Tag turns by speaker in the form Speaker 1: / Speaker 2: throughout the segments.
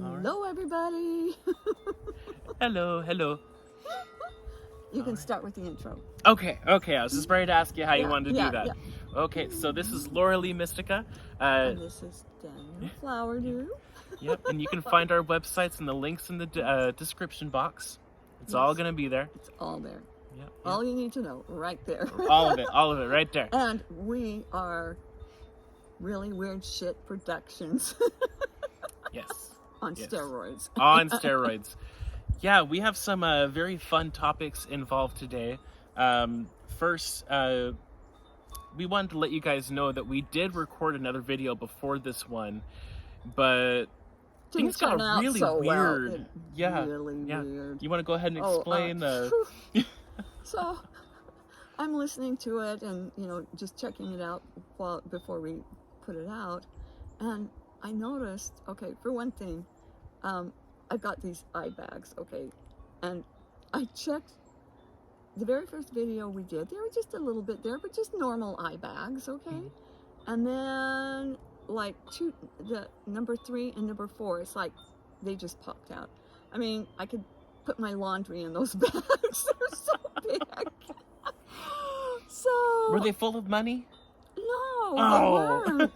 Speaker 1: Hello, everybody.
Speaker 2: Hello, hello.
Speaker 1: You can start with the intro.
Speaker 2: Okay. I was just ready to ask you how you wanted to do that.
Speaker 1: Yeah.
Speaker 2: Okay, so this is Laura Lee Mystica.
Speaker 1: And this is Daniel Flowerdew.
Speaker 2: Yep, and you can find our websites and the links in the description box. It's all going to be there.
Speaker 1: It's all there.
Speaker 2: Yep.
Speaker 1: All you need to know, right there.
Speaker 2: all of it, right there.
Speaker 1: And we are Really Weird Shit Productions.
Speaker 2: Yes.
Speaker 1: On steroids.
Speaker 2: On steroids. Yeah, we have some very fun topics involved today. First, we wanted to let you guys know that we did record another video before this one, but things got really weird.
Speaker 1: Really weird.
Speaker 2: You want to go ahead and explain?
Speaker 1: So, I'm listening to it and, just checking it out before we put it out, and I noticed, okay, for one thing, I've got these eye bags, okay, and I checked the very first video we did. They were just a little bit there, but just normal eye bags, okay? And then, like, the number 3 and number 4, it's like they just popped out. I mean, I could put my laundry in those bags. They're so big. So...
Speaker 2: Were they full of money?
Speaker 1: No, they weren't.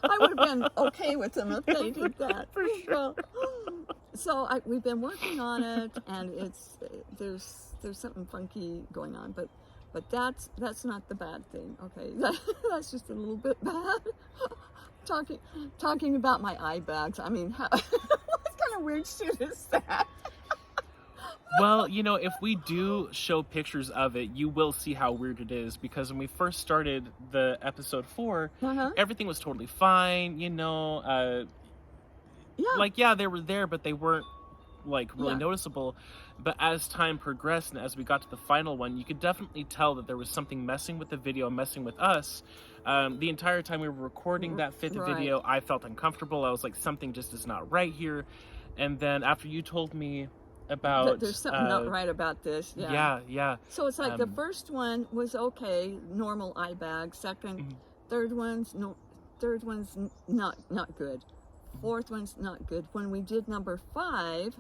Speaker 1: I would have been okay with them if they did that. For sure. So we've been working on it, and there's something funky going on, but that's not the bad thing. Okay, that's just a little bit bad. Talking about my eye bags. I mean, what kind of weird shit is that?
Speaker 2: Well, if we do show pictures of it, you will see how weird it is, because when we first started the episode 4, everything was totally fine, they were there, but they weren't, really noticeable. But as time progressed and as we got to the final one, you could definitely tell that there was something messing with the video, messing with us. The entire time we were recording that 5th video, I felt uncomfortable. I was like, something just is not right here. And then after you told me about
Speaker 1: there's something not right about this.
Speaker 2: Yeah.
Speaker 1: So it's like the first one was okay, normal eye bag. Second, third one's not good. Fourth one's not good. When we did number 5,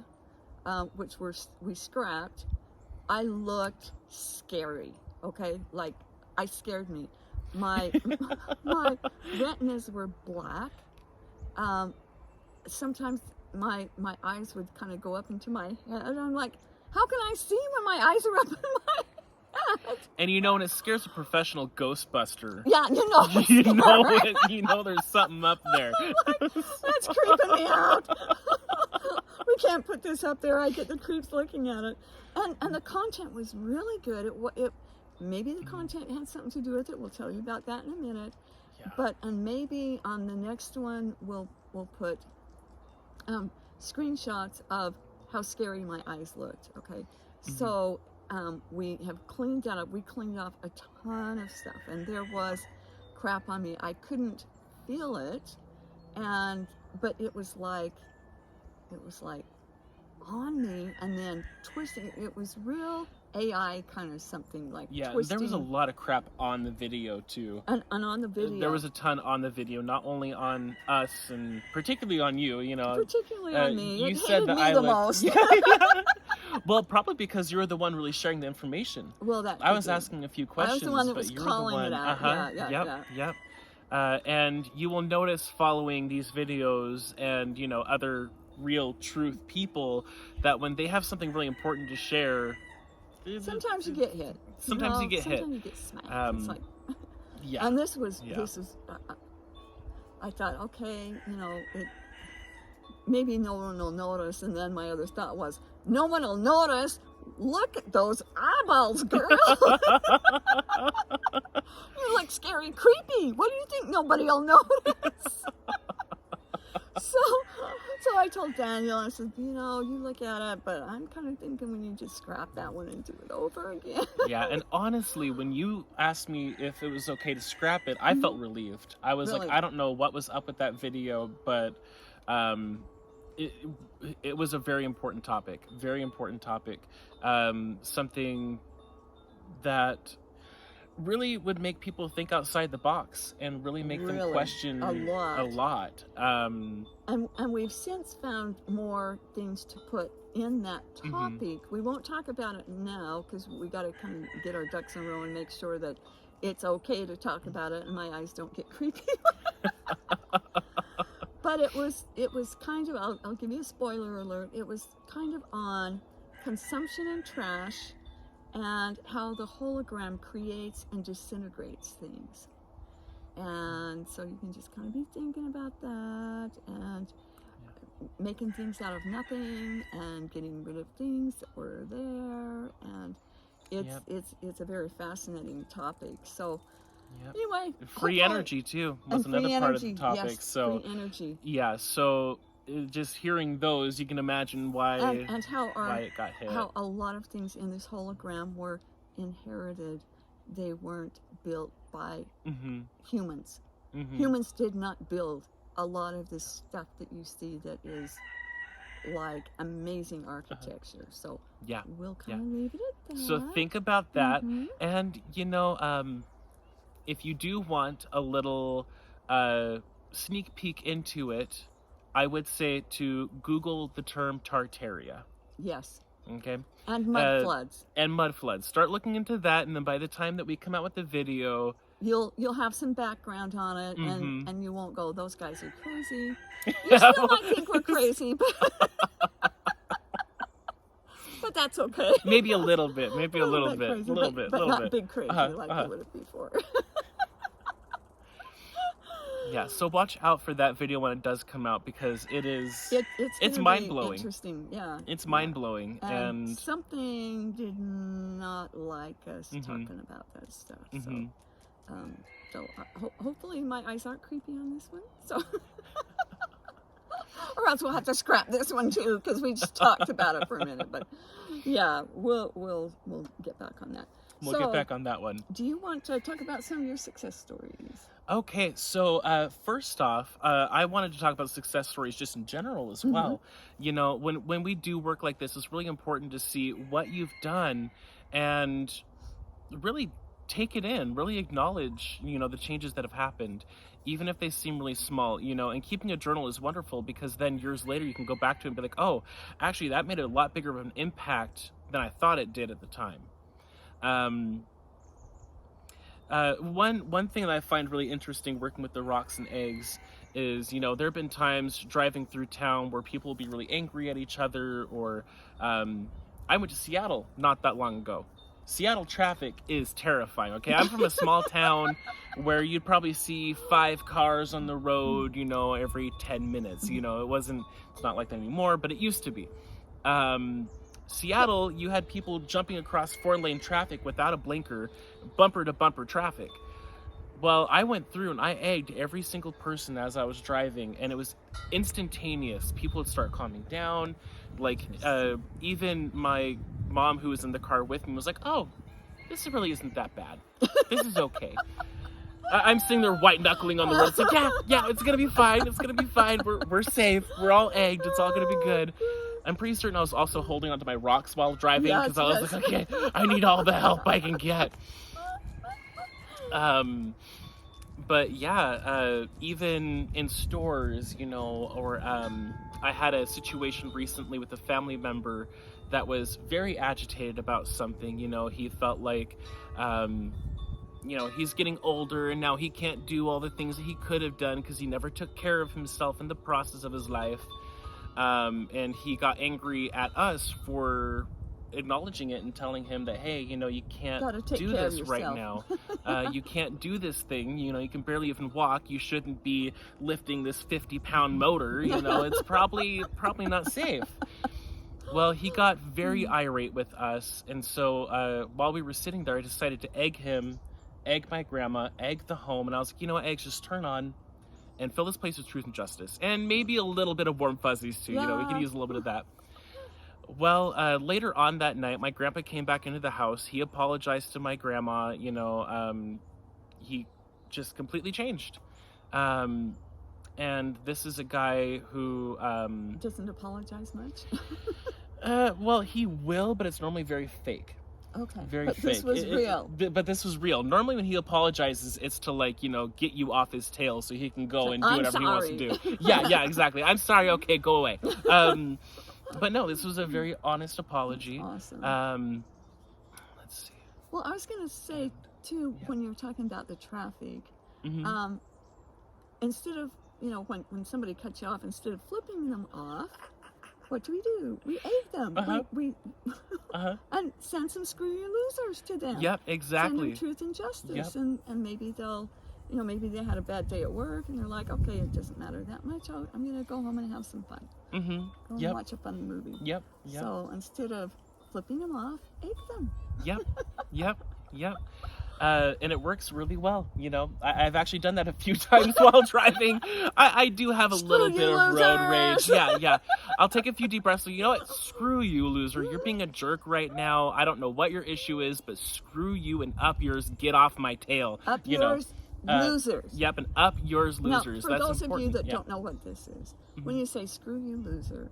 Speaker 1: which we scrapped, I looked scary. Okay, like I scared me. My retinas were black. Sometimes my eyes would kind of go up into my head, and I'm like, how can I see when my eyes are up in my head?
Speaker 2: And when it scares a professional Ghostbuster, there's something up there.
Speaker 1: That's creeping me out. We can't put this up there. I get the creeps looking at it. And the content was really good. It maybe the content had something to do with it. We'll tell you about that in a minute. Yeah. And maybe on the next one we'll put screenshots of how scary my eyes looked. Okay, so we have cleaned that up. We cleaned off a ton of stuff, and there was crap on me. I couldn't feel it, but it was like on me and then twisting. It was real AI kind of something like twisting.
Speaker 2: There was a lot of crap on the video too.
Speaker 1: And on the video.
Speaker 2: There was a ton on the video, not only on us and particularly on you,
Speaker 1: Particularly on me.
Speaker 2: You said that
Speaker 1: I looked...
Speaker 2: Yeah. Well, probably because you were the one really sharing the information.
Speaker 1: Well,
Speaker 2: I was asking a few questions,
Speaker 1: I was the one that
Speaker 2: but
Speaker 1: was
Speaker 2: you were the
Speaker 1: calling
Speaker 2: one.
Speaker 1: It out.
Speaker 2: Yep. And you will notice following these videos and, other real truth people that when they have something really important to share,
Speaker 1: sometimes you get hit.
Speaker 2: Sometimes you get hit.
Speaker 1: Sometimes you get smacked. It's like,
Speaker 2: yeah.
Speaker 1: And this was. I thought, okay, maybe no one will notice. And then my other thought was, no one will notice. Look at those eyeballs, girl. You look scary, creepy. What do you think? Nobody will notice. So I told Daniel, I said, you look at it, but I'm kind of thinking we need to scrap that one and do it over again.
Speaker 2: Yeah, and honestly, when you asked me if it was okay to scrap it, I felt relieved. I was like, I don't know what was up with that video, but it was a very important topic. Something that really would make people think outside the box and really make them
Speaker 1: Really,
Speaker 2: question
Speaker 1: a lot.
Speaker 2: a lot.
Speaker 1: And we've since found more things to put in that topic. We won't talk about it now because we got to kind of get our ducks in a row and make sure that it's okay to talk about it and my eyes don't get creepy. But it was kind of, I'll give you a spoiler alert, it was kind of on consumption and trash and how the hologram creates and disintegrates things. And so you can just kind of be thinking about that and making things out of nothing and getting rid of things that were there. And it's a very fascinating topic. So anyway,
Speaker 2: free energy too was another part of the topic.
Speaker 1: Yes,
Speaker 2: so
Speaker 1: free energy.
Speaker 2: Yeah, so just hearing those, you can imagine why
Speaker 1: and how
Speaker 2: it got hit.
Speaker 1: How a lot of things in this hologram were inherited. They weren't built by humans. Humans did not build a lot of this stuff that you see that is like amazing architecture. So we'll kind of leave it at that.
Speaker 2: So think about that. And you know, if you do want a little sneak peek into it, I would say to Google the term Tartaria.
Speaker 1: Yes.
Speaker 2: Okay.
Speaker 1: And mud floods.
Speaker 2: And mud floods. Start looking into that, and then by the time that we come out with the video,
Speaker 1: you'll have some background on it, and you won't go, those guys are crazy. You still might think we're crazy, but that's okay.
Speaker 2: Maybe a little bit. Maybe a little bit.
Speaker 1: Crazy,
Speaker 2: a little bit.
Speaker 1: But
Speaker 2: little
Speaker 1: not
Speaker 2: bit.
Speaker 1: Big crazy like you would have before.
Speaker 2: Yeah, so watch out for that video when it does come out, because it's mind-blowing.
Speaker 1: Interesting, yeah.
Speaker 2: It's mind-blowing, and
Speaker 1: something did not like us talking about that stuff. So hopefully my eyes aren't creepy on this one. So, or else we'll have to scrap this one too, because we just talked about it for a minute. But yeah, we'll get back on that.
Speaker 2: We'll get back on that one.
Speaker 1: Do you want to talk about some of your success stories?
Speaker 2: Okay, so first off, I wanted to talk about success stories just in general as well. You know, when we do work like this, it's really important to see what you've done and really take it in, really acknowledge, you know, the changes that have happened, even if they seem really small, you know. And keeping a journal is wonderful, because then years later you can go back to it and be like, oh, actually that made a lot bigger of an impact than I thought it did at the time. One thing that I find really interesting working with the rocks and eggs is, you know, there have been times driving through town where people will be really angry at each other, or I went to Seattle not that long ago. Seattle traffic is terrifying, okay? I'm from a small town where you'd probably see 5 cars on the road, you know, every 10 minutes. You know, it's not like that anymore, but it used to be. Seattle, you had people jumping across 4-lane traffic without a blinker, bumper to bumper traffic. Well, I went through and I egged every single person as I was driving, and it was instantaneous. People would start calming down. Like, even my mom, who was in the car with me, was like, oh, this really isn't that bad. This is okay. I'm sitting there white knuckling on the road. It's like, yeah, it's gonna be fine. It's gonna be fine. We're safe. We're all egged. It's all gonna be good. I'm pretty certain I was also holding onto my rocks while driving, because I was like, okay, I need all the help I can get. But yeah, even in stores, you know, or I had a situation recently with a family member that was very agitated about something. You know, he felt like, you know, he's getting older and now he can't do all the things that he could have done because he never took care of himself in the process of his life. And he got angry at us for acknowledging it and telling him that, hey, you know, you can't do this right now. You can't do this thing. You know, you can barely even walk. You shouldn't be lifting this 50-pound motor. You know, it's probably not safe. Well, he got very irate with us, and so while we were sitting there, I decided to egg him, egg my grandma, egg the home, and I was like, you know what, eggs, just turn on and fill this place with truth and justice, and maybe a little bit of warm fuzzies too. You know, we could use a little bit of that. Well, later on that night, my grandpa came back into the house. He apologized to my grandma. You know, he just completely changed. And this is a guy who
Speaker 1: doesn't apologize much.
Speaker 2: Well, he will, but it's normally very fake.
Speaker 1: Okay.
Speaker 2: Very
Speaker 1: but
Speaker 2: fake.
Speaker 1: this was real.
Speaker 2: But this was real. Normally when he apologizes, it's to like, get you off his tail so he can go and do whatever he wants to do. Yeah, exactly. I'm sorry. Okay, go away. But no, this was a very honest apology.
Speaker 1: That's awesome.
Speaker 2: Let's see.
Speaker 1: Well, I was going to say too, when you're talking about the traffic, instead of, when somebody cuts you off, instead of flipping them off, what do? We egg them. We and send some screw you losers to them.
Speaker 2: Yep, exactly.
Speaker 1: Send them truth and justice, and maybe they'll, maybe they had a bad day at work, and they're like, okay, it doesn't matter that much. I'm gonna go home and have some fun. Go and watch a fun movie.
Speaker 2: Yep.
Speaker 1: So instead of flipping them off, egg them.
Speaker 2: Yep. And it works really well. I've actually done that a few times while driving. I do have a little bit of road rage. Yeah. I'll take a few deep breaths. So, you know what? Screw you, loser. You're being a jerk right now. I don't know what your issue is, but screw you and up yours. Get off my tail.
Speaker 1: Up yours, losers.
Speaker 2: Yep, and up yours, losers.
Speaker 1: Now, for
Speaker 2: That's
Speaker 1: those
Speaker 2: important.
Speaker 1: of you that don't know what this is, when you say screw you, loser,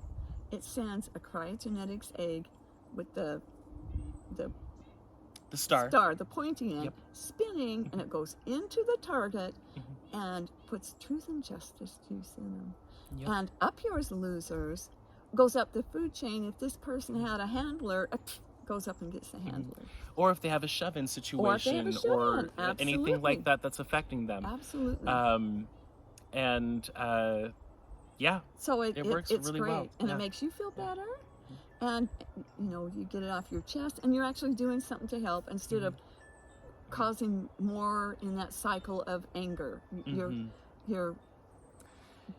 Speaker 1: it sends a cryogenetics egg with the
Speaker 2: star,
Speaker 1: the pointy end, spinning, and it goes into the target and puts truth and justice juice in them. And up yours, losers, goes up the food chain. If this person had a handler, goes up and gets the handler.
Speaker 2: Or if they have a shove-in situation or anything like that that's affecting them.
Speaker 1: Absolutely. So it works really great. Well. And it makes you feel better. And, you get it off your chest, and you're actually doing something to help instead of causing more in that cycle of anger. You're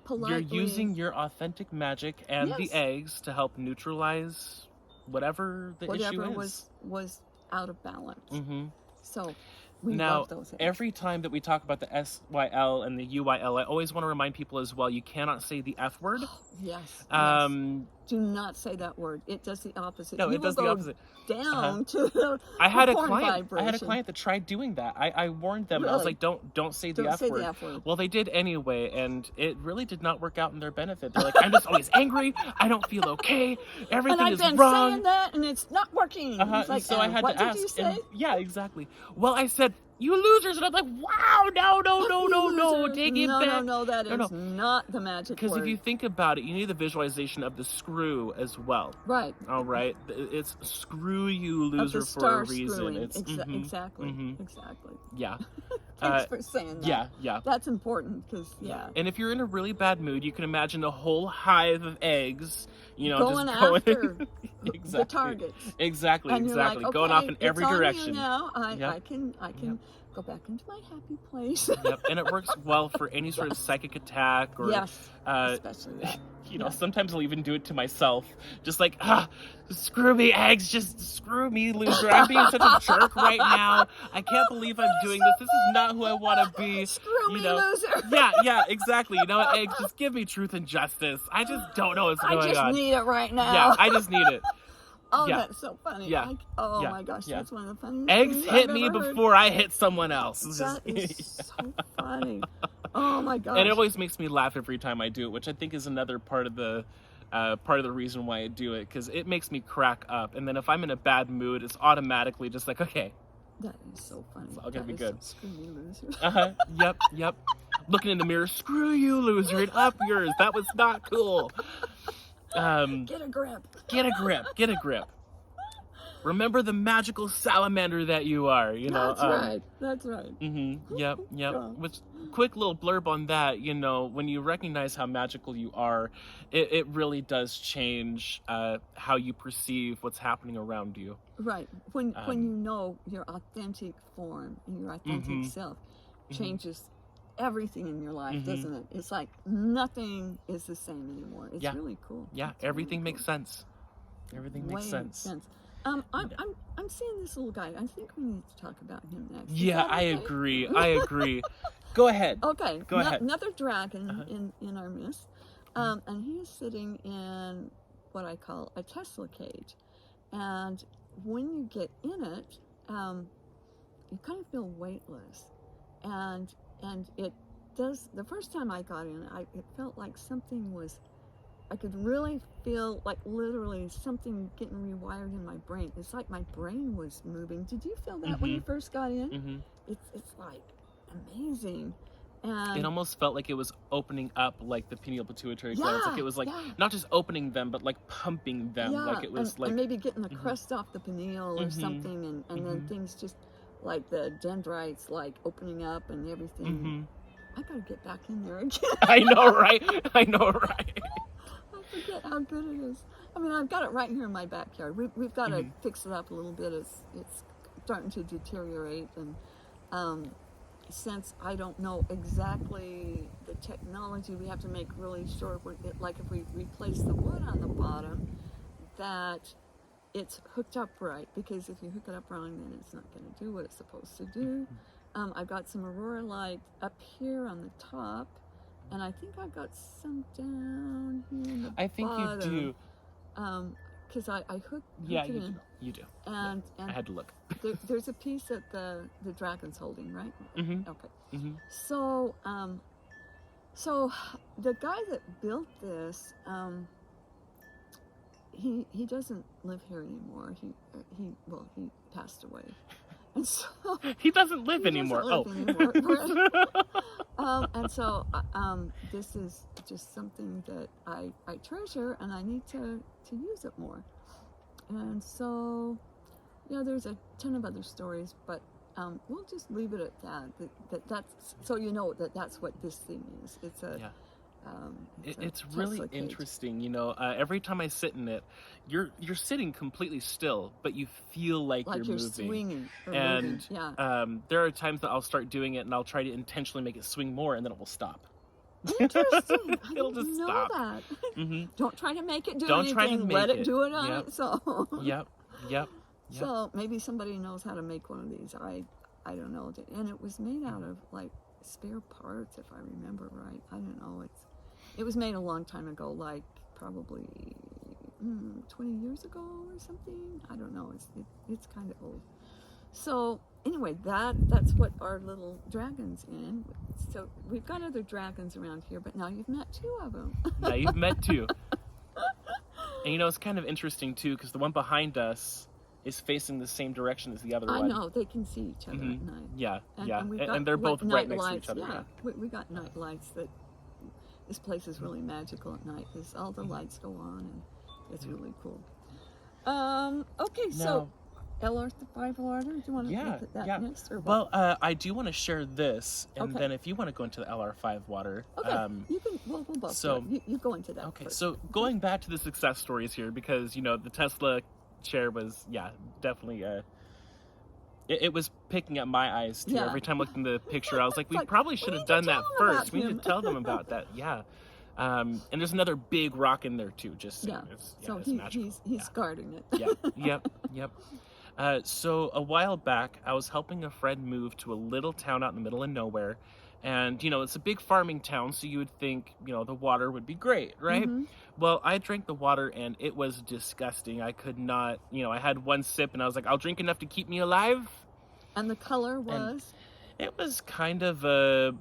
Speaker 1: politely...
Speaker 2: You're using your authentic magic and the eggs to help neutralize whatever the issue is.
Speaker 1: was out of balance. So...
Speaker 2: Now, every time that we talk about the SYL and the UYL, I always want to remind people as well, you cannot say the F word.
Speaker 1: Yes. Do not say that word. It does the opposite.
Speaker 2: No, it does the opposite.
Speaker 1: Down to the
Speaker 2: I had a
Speaker 1: vibration.
Speaker 2: client that tried doing that. I warned them. Really? I was like, don't say the F word. Well, they did anyway, and it really did not work out in their benefit. They're like, I'm just always angry. I don't feel okay. Everything is wrong.
Speaker 1: And I've been saying that, and it's not working. Like,
Speaker 2: so I had to ask.
Speaker 1: What did you say?
Speaker 2: Yeah, exactly. Well, I said, you losers, and I'm like, wow, no, take it back.
Speaker 1: No, that is not the magic word.
Speaker 2: Because if you think about it, you need the visualization of the screw as well.
Speaker 1: Right.
Speaker 2: All right. It's screw you, loser, for a reason. It's
Speaker 1: exactly.
Speaker 2: Yeah.
Speaker 1: Thanks for saying that.
Speaker 2: Yeah.
Speaker 1: That's important because
Speaker 2: And if you're in a really bad mood, you can imagine a whole hive of eggs,
Speaker 1: going
Speaker 2: just
Speaker 1: after the targets.
Speaker 2: Exactly.
Speaker 1: Like, okay,
Speaker 2: going off in every direction.
Speaker 1: You now. I can go back into my happy place.
Speaker 2: And it works well for any sort of psychic attack or
Speaker 1: especially that.
Speaker 2: Sometimes I'll even do it to myself. Just like, screw me, eggs, just screw me, loser. I'm being such a jerk right now. I can't believe I'm doing this. This is not who I want to be.
Speaker 1: Screw me, loser.
Speaker 2: Yeah, exactly. Eggs, just give me truth and justice. I just don't know what's going on.
Speaker 1: I just need it right now.
Speaker 2: Yeah, I just need it.
Speaker 1: Oh, that's so funny.
Speaker 2: Yeah.
Speaker 1: My gosh, that's one of the funniest
Speaker 2: eggs
Speaker 1: things
Speaker 2: hit
Speaker 1: I've
Speaker 2: me
Speaker 1: ever heard.
Speaker 2: before I hit someone else.
Speaker 1: That is so funny. Oh my gosh.
Speaker 2: And it always makes me laugh every time I do it, which I think is another part of the reason why I do it, because it makes me crack up. And then if I'm in a bad mood, it's automatically just like, okay.
Speaker 1: That is so funny.
Speaker 2: It's all gonna be good.
Speaker 1: So screw you, loser.
Speaker 2: Yep. Looking in the mirror, screw you, loser, and up yours. That was not cool.
Speaker 1: Get a grip.
Speaker 2: Remember the magical salamander that you are,
Speaker 1: That's right.
Speaker 2: Yep. Which, quick little blurb on that, when you recognize how magical you are, it really does change how you perceive what's happening around you.
Speaker 1: Right. When you know your authentic form and your authentic self changes everything in your life, doesn't it? It's like nothing is the same anymore. It's really cool.
Speaker 2: Yeah, everything makes sense. Everything makes sense.
Speaker 1: I'm seeing this little guy. I think we need to talk about him next.
Speaker 2: Yeah, I agree. Go ahead.
Speaker 1: Okay.
Speaker 2: Go ahead.
Speaker 1: Another dragon in our midst. And he is sitting in what I call a Tesla cage. And when you get in it, you kind of feel weightless. And it does, the first time I got in, it felt like something was I could really feel like literally something getting rewired in my brain. It's like my brain was moving. Did you feel that when you first got in? It's like amazing.
Speaker 2: It
Speaker 1: And
Speaker 2: almost felt like it was opening up like the pineal pituitary glands.
Speaker 1: yeah,
Speaker 2: Like it was like
Speaker 1: yeah,
Speaker 2: not just opening them, but like pumping them.
Speaker 1: yeah,
Speaker 2: Like it was like
Speaker 1: and maybe getting the crust off the pineal or something, and then things just like the dendrites like opening up and everything. I gotta get back in there again.
Speaker 2: I know, right? I know, right?
Speaker 1: I forget how good it is. I mean, I've got it right here in my backyard. We've got to fix it up a little bit. It's starting to deteriorate, and since I don't know exactly the technology, we have to make really sure, like if we replace the wood on the bottom, that it's hooked up right, because if you hook it up wrong, then it's not going to do what it's supposed to do. I've got some Aurora light up here on the top, and I think I've got some down here in the
Speaker 2: I think
Speaker 1: bottom.
Speaker 2: you do.
Speaker 1: Because I hooked
Speaker 2: Yeah,
Speaker 1: it
Speaker 2: you
Speaker 1: in.
Speaker 2: do. You do.
Speaker 1: And
Speaker 2: I had to look.
Speaker 1: there's a piece that the dragon's holding, right? Okay. So so the guy that built this, he doesn't live here anymore. He passed away, and so
Speaker 2: He doesn't live anymore.
Speaker 1: Right? And so this is just something that I treasure, and I need to use it more. And so, yeah, there's a ton of other stories, but we'll just leave it at that. That's so you know that's what this thing is. It's a
Speaker 2: it's really interesting, you know. Every time I sit in it, you're sitting completely still, but you feel like you're moving.
Speaker 1: Swinging
Speaker 2: and
Speaker 1: moving. Yeah.
Speaker 2: There are times that I'll start doing it, and I'll try to intentionally make it swing more, and then it will stop.
Speaker 1: Interesting.
Speaker 2: It'll just
Speaker 1: know
Speaker 2: stop.
Speaker 1: That. Don't try to make it do
Speaker 2: Don't
Speaker 1: anything.
Speaker 2: try to make
Speaker 1: Let it
Speaker 2: it.
Speaker 1: do it on
Speaker 2: Yep.
Speaker 1: its own.
Speaker 2: Yep.
Speaker 1: So maybe somebody knows how to make one of these. I don't know. And it was made out of like spare parts, if I remember right. I don't know. It was made a long time ago, like probably 20 years ago or something. I don't know. It's kind of old. So anyway, that's what our little dragon's in. So we've got other dragons around here, but now you've met two of them.
Speaker 2: Now you've met two. And you know, it's kind of interesting too, because the one behind us is facing the same direction as the other one.
Speaker 1: I know, they can see each other at night.
Speaker 2: Yeah,
Speaker 1: and
Speaker 2: and they're both right next
Speaker 1: lights,
Speaker 2: to each other.
Speaker 1: Yeah, we got night lights. That this place is really magical at night because all the lights go on, and it's really cool. Okay, so LR5 water. Do you want to look at that next? Or what?
Speaker 2: Well, I do want to share this, and then if you want to go into the LR5 water,
Speaker 1: you can. We'll both.
Speaker 2: So
Speaker 1: you go into that.
Speaker 2: Okay,
Speaker 1: first.
Speaker 2: so going back to the success stories here, because you know the Tesla chair was definitely it was picking up my eyes too. Every time I looked in the picture, I was like, we probably should have done that first. We need to tell them about that. And there's another big rock in there too. Just so
Speaker 1: so
Speaker 2: it's
Speaker 1: he's guarding it.
Speaker 2: Yep. So a while back, I was helping a friend move to a little town out in the middle of nowhere. And, you know, it's a big farming town, so you would think, you know, the water would be great, right? Well, I drank the water, and it was disgusting. I could not, you know, I had one sip, and I was like, I'll drink enough to keep me alive.
Speaker 1: And the color was?
Speaker 2: And it was kind of a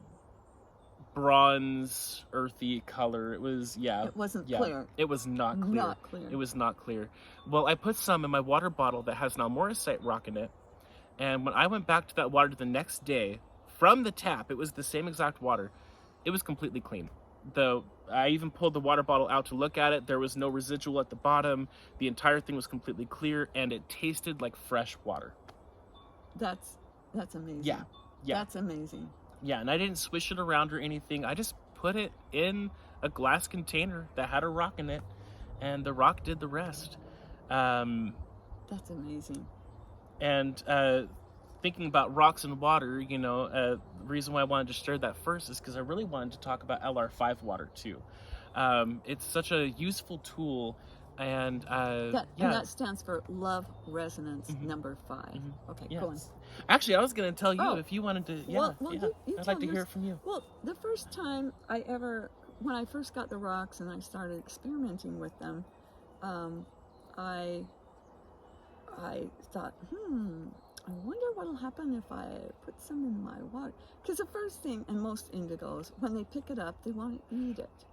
Speaker 2: bronze, earthy color. It was,
Speaker 1: It wasn't clear.
Speaker 2: It was not clear.
Speaker 1: Not clear.
Speaker 2: It was not clear. Well, I put some in my water bottle that has an almoricite rock in it. And when I went back to that water the next day, from the tap, it was the same exact water. It was completely clean. I even pulled the water bottle out to look at it. There was no residual at the bottom. The entire thing was completely clear, and it tasted like fresh water.
Speaker 1: That's amazing.
Speaker 2: Yeah.
Speaker 1: That's amazing.
Speaker 2: Yeah, and I didn't swish it around or anything. I just put it in a glass container that had a rock in it, and the rock did the rest.
Speaker 1: That's amazing.
Speaker 2: And thinking about rocks and water, you know, the reason why I wanted to share that first is because I really wanted to talk about LR5 water too. It's such a useful tool, and
Speaker 1: that stands for Love Resonance number 5. Okay, go on.
Speaker 2: Actually, I was going to tell you if you wanted to.
Speaker 1: Well,
Speaker 2: I'd like to hear from you.
Speaker 1: Well, the first time when I first got the rocks and I started experimenting with them, I thought, I wonder what'll happen if I put some in my water. Because the first thing, and most indigos, when they pick it up, they want to eat it.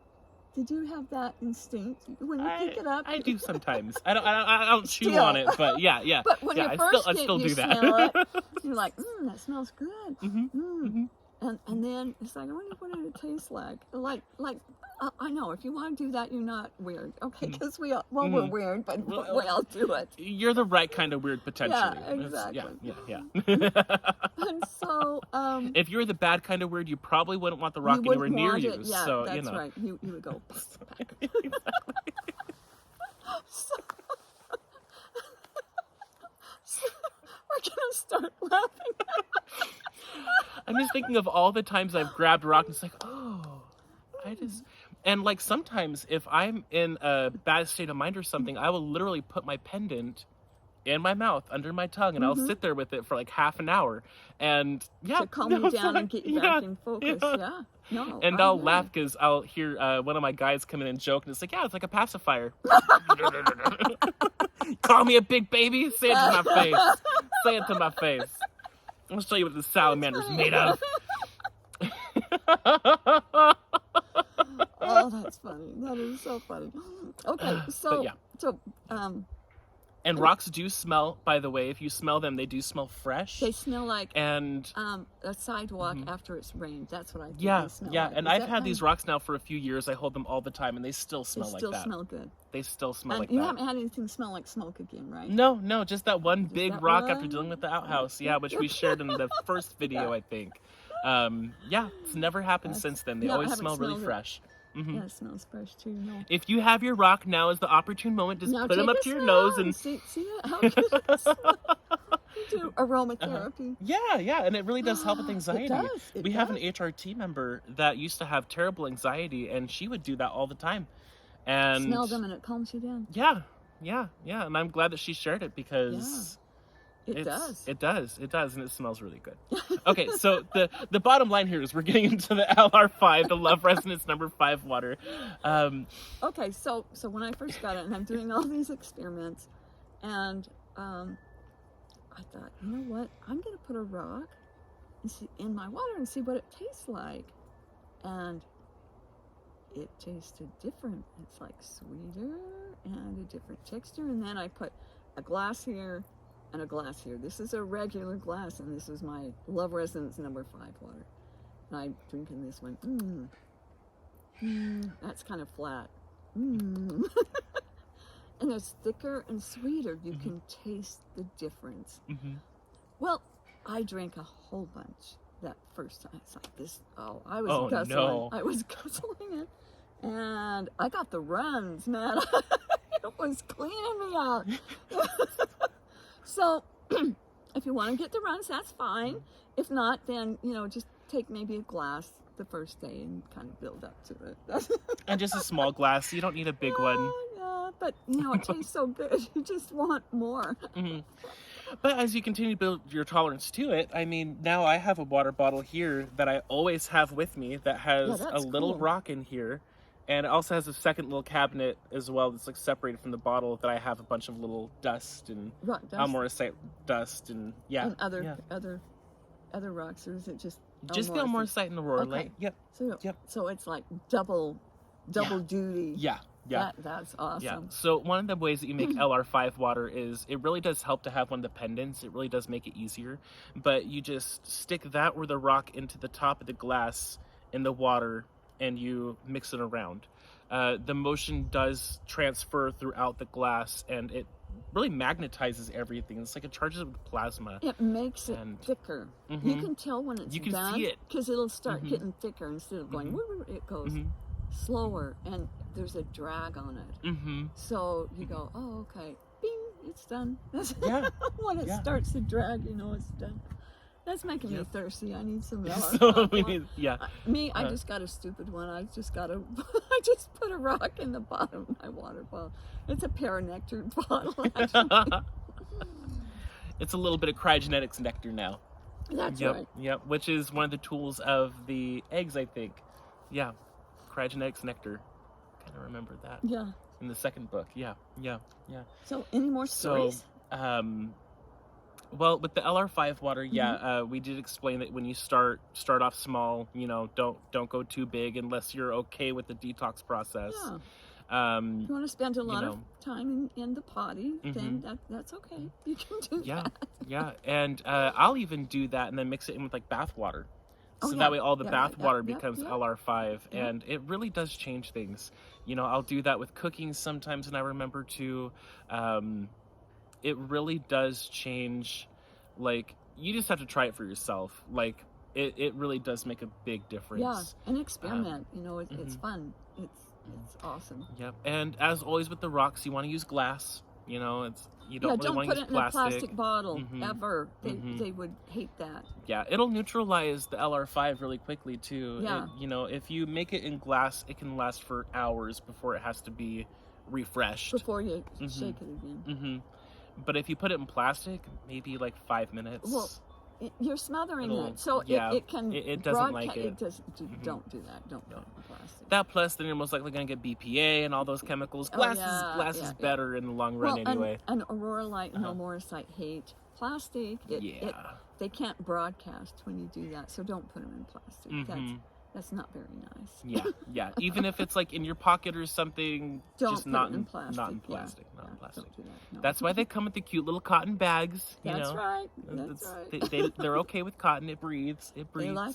Speaker 1: Did you have that instinct when you pick it up?
Speaker 2: I do sometimes. I don't chew on it, but yeah.
Speaker 1: But when you first
Speaker 2: I still
Speaker 1: you
Speaker 2: do that.
Speaker 1: smell it, you're like, that smells good.
Speaker 2: Mm-hmm.
Speaker 1: And then it's like, I wonder what it tastes like. Like I know if you want to do that, you're not weird, okay? Because we're weird, but we all do it.
Speaker 2: You're the right kind of weird, potentially.
Speaker 1: Yeah, exactly.
Speaker 2: Yeah.
Speaker 1: And so,
Speaker 2: if you're the bad kind of weird, you probably wouldn't want the rock anywhere near you.
Speaker 1: Yeah,
Speaker 2: so
Speaker 1: that's
Speaker 2: you know.
Speaker 1: right. You would go. So we're gonna start laughing.
Speaker 2: I'm just thinking of all the times I've grabbed a rock and it's like, and like sometimes if I'm in a bad state of mind or something, I will literally put my pendant in my mouth under my tongue and I'll sit there with it for like half an hour and
Speaker 1: to calm you down and get you back in focus. No,
Speaker 2: and I'll laugh because I'll hear one of my guys come in and joke and it's like, it's like a pacifier. Call me a big baby, say it to my face. Say it to my face. I'll show you what the salamander's made of.
Speaker 1: Oh, that's funny. That is so funny. Okay, so
Speaker 2: and rocks do smell, by the way. If you smell them, they do smell fresh.
Speaker 1: They smell like
Speaker 2: a
Speaker 1: sidewalk after it's rained. That's what I think
Speaker 2: they
Speaker 1: smell
Speaker 2: like.
Speaker 1: Is
Speaker 2: And I've had these rocks now for a few years. I hold them all the time, and they still smell like that. They
Speaker 1: still smell good.
Speaker 2: They still smell like
Speaker 1: that. You
Speaker 2: that.
Speaker 1: haven't had anything smell like smoke again, right?
Speaker 2: No, just that one big rock after
Speaker 1: one?
Speaker 2: dealing with the outhouse. Yeah, which we shared in the first video, I think. It's never happened since then. They always smell really fresh.
Speaker 1: Mm-hmm. Yeah, it smells fresh too. No.
Speaker 2: If you have your rock, now is the opportune moment. Just put them up to your nose and
Speaker 1: see how good it smells. Do aromatherapy.
Speaker 2: Yeah, and it really does help with anxiety.
Speaker 1: It
Speaker 2: we have an HRT member that used to have terrible anxiety, and she would do that all the time. And
Speaker 1: smell them, and it calms you down.
Speaker 2: Yeah, and I'm glad that she shared it because.
Speaker 1: It does,
Speaker 2: and it smells really good. Okay, so the bottom line here is we're getting into the LR5, the Love Resonance number 5 water.
Speaker 1: Okay, so when I first got it, and I'm doing all these experiments, and I thought, you know what? I'm going to put a rock in my water and see what it tastes like. And it tasted different. It's like sweeter and a different texture. And then I put a glass here and a glass here. This is a regular glass, and this is my Love Resonance number 5 water. And I'm drinking this one. That's kind of flat. And it's thicker and sweeter. You can taste the difference. Well, I drank a whole bunch that first time. It's like this. I was guzzling.
Speaker 2: No.
Speaker 1: I was guzzling it, and I got the runs, man. It was cleaning me out. So, if you want to get the runs, that's fine. If not, then, just take maybe a glass the first day and kind of build up to it.
Speaker 2: And just a small glass. You don't need a big one.
Speaker 1: Yeah, but, it tastes so good. You just want more.
Speaker 2: But as you continue to build your tolerance to it, I mean, now I have a water bottle here that I always have with me that has a little rock in here. And it also has a second little cabinet as well that's like separated from the bottle that I have a bunch of little dust and almoricite dust and
Speaker 1: and other rocks, or is it just
Speaker 2: the almoricite and aurorite?
Speaker 1: Okay. Yep. So it's like double duty.
Speaker 2: Yeah.
Speaker 1: That's awesome.
Speaker 2: Yeah. So one of the ways that you make LR5 water is it really does help to have one of the pendants. It really does make it easier. But you just stick that or the rock into the top of the glass in the water and you mix it around. The motion does transfer throughout the glass and it really magnetizes everything. It's like it charges it with plasma.
Speaker 1: It makes it thicker. You can tell when it's done.
Speaker 2: See it.
Speaker 1: Because it'll start getting thicker instead of going, it goes slower and there's a drag on it. So you go, oh, okay, bing, it's done. When it starts to drag, it's done. That's making me thirsty. I need some LR5. I just got a stupid one. I just put a rock in the bottom of my water bottle. It's a paranectar bottle, actually.
Speaker 2: It's a little bit of cryogenetics nectar now.
Speaker 1: That's right.
Speaker 2: Yep, which is one of the tools of the eggs, I think. Yeah, cryogenetics nectar. Kind of remember that.
Speaker 1: Yeah.
Speaker 2: In the second book. Yeah.
Speaker 1: So, any more stories?
Speaker 2: Well, with the LR5 water, yeah, we did explain that when you start off small, you know, don't go too big unless you're okay with the detox process.
Speaker 1: Yeah.
Speaker 2: Um,
Speaker 1: If you want to spend a
Speaker 2: you
Speaker 1: lot of
Speaker 2: know,
Speaker 1: time in the potty, then that's okay. You can do
Speaker 2: yeah,
Speaker 1: that.
Speaker 2: yeah, and I'll even do that and then mix it in with like bath water.
Speaker 1: Oh,
Speaker 2: So
Speaker 1: yeah.
Speaker 2: that way all the
Speaker 1: Yeah,
Speaker 2: bath
Speaker 1: yeah,
Speaker 2: water
Speaker 1: yep,
Speaker 2: becomes
Speaker 1: yep,
Speaker 2: LR5,
Speaker 1: yep.
Speaker 2: and it really does change things. You know, I'll do that with cooking sometimes, and I remember to, it really does change, like, you just have to try it for yourself. Like, it really does make a big
Speaker 1: Yeah,
Speaker 2: difference.
Speaker 1: and experiment. You know, it's fun. It's awesome.
Speaker 2: Yep, and as always with the rocks, you want to use glass. You know, you don't really
Speaker 1: Don't
Speaker 2: want
Speaker 1: put
Speaker 2: to use
Speaker 1: it in a plastic bottle
Speaker 2: Mhm.
Speaker 1: ever. They would hate that.
Speaker 2: Yeah, it'll neutralize the LR5 really quickly too.
Speaker 1: Yeah.
Speaker 2: You know, if you make it in glass, it can last for hours before it has to be refreshed.
Speaker 1: Before you shake it again.
Speaker 2: But if you put it in plastic, maybe like 5 minutes.
Speaker 1: Well, you're smothering
Speaker 2: It'll-
Speaker 1: it, so
Speaker 2: yeah,
Speaker 1: it can.
Speaker 2: it doesn't like it.
Speaker 1: It does. Don't do that. Don't put it in plastic.
Speaker 2: That plus, then you're most likely going to get BPA and all those chemicals. Glass is better in the long run anyway.
Speaker 1: And Aurora Light and Elmorosite hate plastic. They can't broadcast when you do that, so don't put them in plastic. That's not very nice.
Speaker 2: Yeah. Even if it's like in your pocket or something, just
Speaker 1: put
Speaker 2: not
Speaker 1: it
Speaker 2: in
Speaker 1: plastic.
Speaker 2: Not in plastic. Not in plastic.
Speaker 1: Don't do that. No.
Speaker 2: That's why they come with the cute little cotton bags.
Speaker 1: That's right.
Speaker 2: They're okay with cotton. It breathes. It breathes.
Speaker 1: They like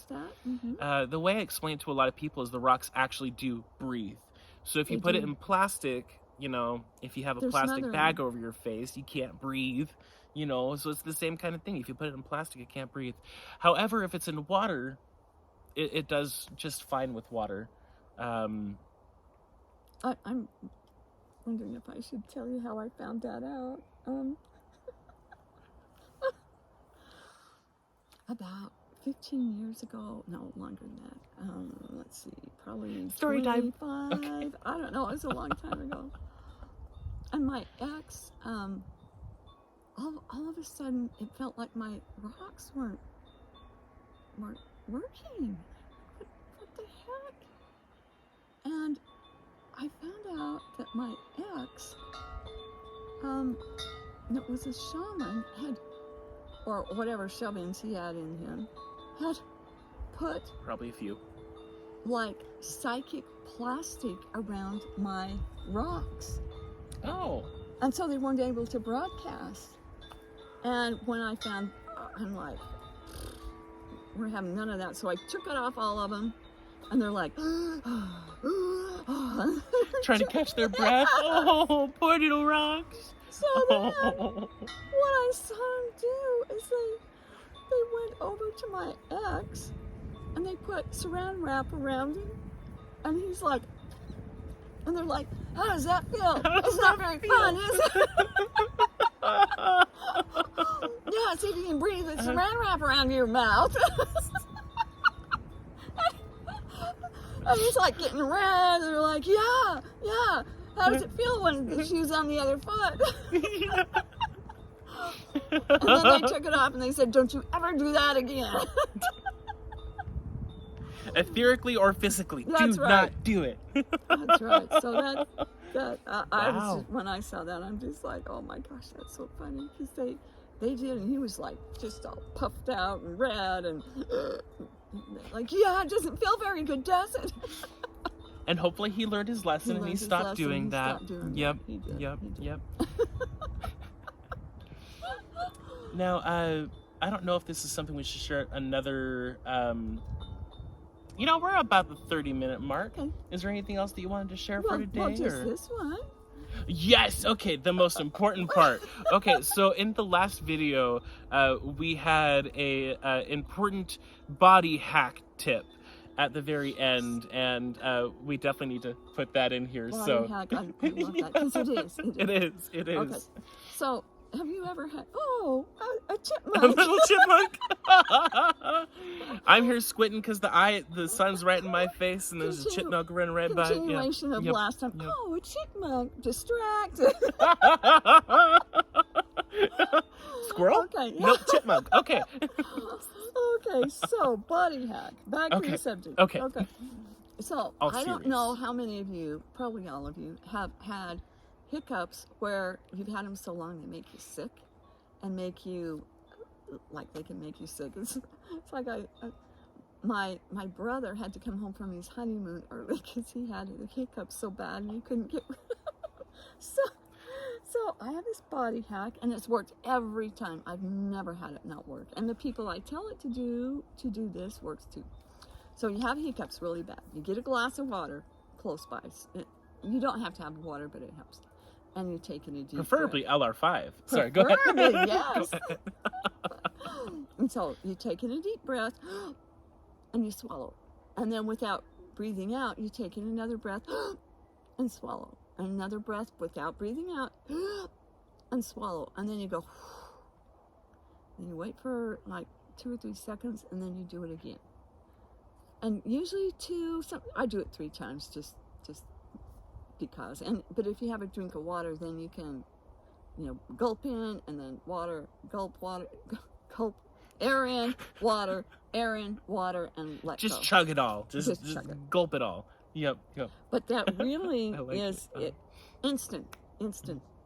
Speaker 1: that.
Speaker 2: The way I explain it to a lot of people is the rocks actually do breathe. So if you put it in plastic, you know, if you have a plastic bag over your face, you can't breathe. You know, so it's the same kind of thing. If you put it in plastic, it can't breathe. However, if it's in water, it does just fine with water.
Speaker 1: I'm wondering if I should tell you how I found that out. About 15 years ago, no, longer than that. Let's see, probably
Speaker 2: Story time.
Speaker 1: 25. Okay. I don't know, it was a long time ago. And my ex, all of a sudden, it felt like my rocks weren't working. What the heck? And I found out that my ex, that was a shaman, or whatever shamans he had in him, had put
Speaker 2: Probably a few.
Speaker 1: like psychic plastic around my rocks.
Speaker 2: Oh.
Speaker 1: And so they weren't able to broadcast. And when I found, I'm like, we're having none of that. So I took it off all of them, and they're like,
Speaker 2: trying to catch their breath. Oh, poor little rocks.
Speaker 1: So then, what I saw them do is they went over to my ex, and they put saran wrap around him, and he's like, and they're like, how does that feel? It's not very fun, is it? Yeah, see if you can breathe with saran wrap around your mouth. And he's like getting red, and they're like, yeah. How does it feel when the shoe's on the other foot? And then they took it off and they said, don't you ever do that again.
Speaker 2: Etherically or physically,
Speaker 1: That's
Speaker 2: do
Speaker 1: right.
Speaker 2: not do it.
Speaker 1: That's right. So I was
Speaker 2: Wow.
Speaker 1: just, when I saw that, I'm just like, oh my gosh, that's so funny, because they did, and he was like just all puffed out and red and like, yeah, it doesn't feel very good, does it?
Speaker 2: And hopefully he learned his lesson and he stopped doing that. Yep.
Speaker 1: He did.
Speaker 2: Yep. Now, I don't know if this is something we should share another. You know, we're about the 30-minute mark.
Speaker 1: Okay.
Speaker 2: Is there anything else that you wanted to share for today?
Speaker 1: Well, just this one.
Speaker 2: Yes. Okay. The most important part. Okay. So in the last video, we had a important body hack tip at the very end, and we definitely need to put that in here.
Speaker 1: Body hack. I love that, because it is.
Speaker 2: It is.
Speaker 1: Okay. So, have you ever had a chipmunk?
Speaker 2: A little chipmunk. I'm here squinting because the sun's right in my face, and there's a chipmunk running right by.
Speaker 1: Continuation of last time.
Speaker 2: Yep.
Speaker 1: Oh, a chipmunk, distracted.
Speaker 2: Squirrel?
Speaker 1: Okay.
Speaker 2: Nope, chipmunk. Okay.
Speaker 1: Okay, so body hack. Back to the subject.
Speaker 2: Okay.
Speaker 1: So
Speaker 2: All
Speaker 1: I don't
Speaker 2: serious.
Speaker 1: know how many of you, probably all of you, have had hiccups where you've had them so long they make you sick and make you like they can make you sick. It's like my brother had to come home from his honeymoon early because he had the hiccups so bad and he couldn't get rid of them. So I have this body hack, and it's worked every time. I've never had it not work. And the people I tell it to do this works too. So you have hiccups really bad. You get a glass of water close by. You don't have to have water, but it helps. And you take in a deep
Speaker 2: Preferably
Speaker 1: breath.
Speaker 2: LR5. Sorry, go ahead.
Speaker 1: Yes. And so you take in a deep breath, and you swallow. And then without breathing out, you take in another breath and swallow. And another breath without breathing out and swallow. And then you go. Then you wait for like 2 or 3 seconds, and then you do it again. And usually I do it 3 times just because. But if you have a drink of water, then you can, gulp in and then water, gulp, air in, water, and let
Speaker 2: Just
Speaker 1: go.
Speaker 2: chug it all. Just
Speaker 1: chug it.
Speaker 2: Gulp it all. Yep.
Speaker 1: But that really
Speaker 2: like
Speaker 1: is
Speaker 2: it.
Speaker 1: Instant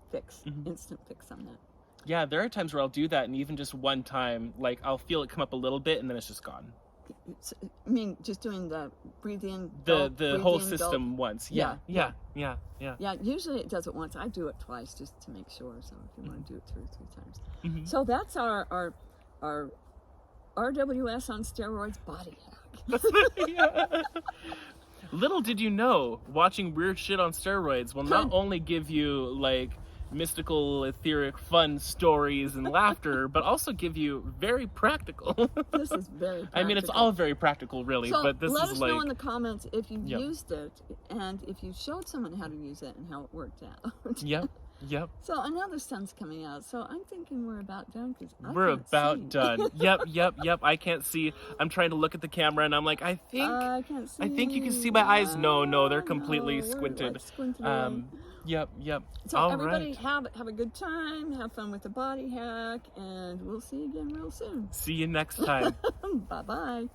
Speaker 1: fix.
Speaker 2: Mhm.
Speaker 1: Instant fix on that.
Speaker 2: Yeah, there are times where I'll do that, and even just one time, like I'll feel it come up a little bit, and then it's just gone.
Speaker 1: I mean, just doing the breathe in,
Speaker 2: The
Speaker 1: breathe
Speaker 2: whole
Speaker 1: in,
Speaker 2: system
Speaker 1: gulp.
Speaker 2: once.
Speaker 1: Yeah.
Speaker 2: Yeah.
Speaker 1: Yeah, usually it does it once. I do it twice just to make sure. So if you want to do it 2 or 3 times.
Speaker 2: Mhm.
Speaker 1: So that's our RWS on steroids body hack.
Speaker 2: Yeah. Little did you know, watching weird shit on steroids will not only give you like mystical, etheric, fun stories and laughter, but also give you very practical.
Speaker 1: This is very practical.
Speaker 2: I mean, it's all very practical, really,
Speaker 1: so
Speaker 2: but this
Speaker 1: let
Speaker 2: is
Speaker 1: us
Speaker 2: like...
Speaker 1: know in the comments if you've
Speaker 2: Yep.
Speaker 1: used it and if you showed someone how to use it and how it worked out.
Speaker 2: Yep.
Speaker 1: So I know the sun's coming out, so I'm thinking we're about done because
Speaker 2: We're about done. Yep. I can't see. I'm trying to look at the camera, and I'm like, I
Speaker 1: can't see.
Speaker 2: think you can see my eyes. No, they're completely
Speaker 1: No, we're,
Speaker 2: squinted.
Speaker 1: like, squinted away.
Speaker 2: Yep.
Speaker 1: So
Speaker 2: All
Speaker 1: everybody
Speaker 2: right.
Speaker 1: have a good time, have fun with the body hack, and we'll see you again real soon.
Speaker 2: See you next time.
Speaker 1: Bye-bye.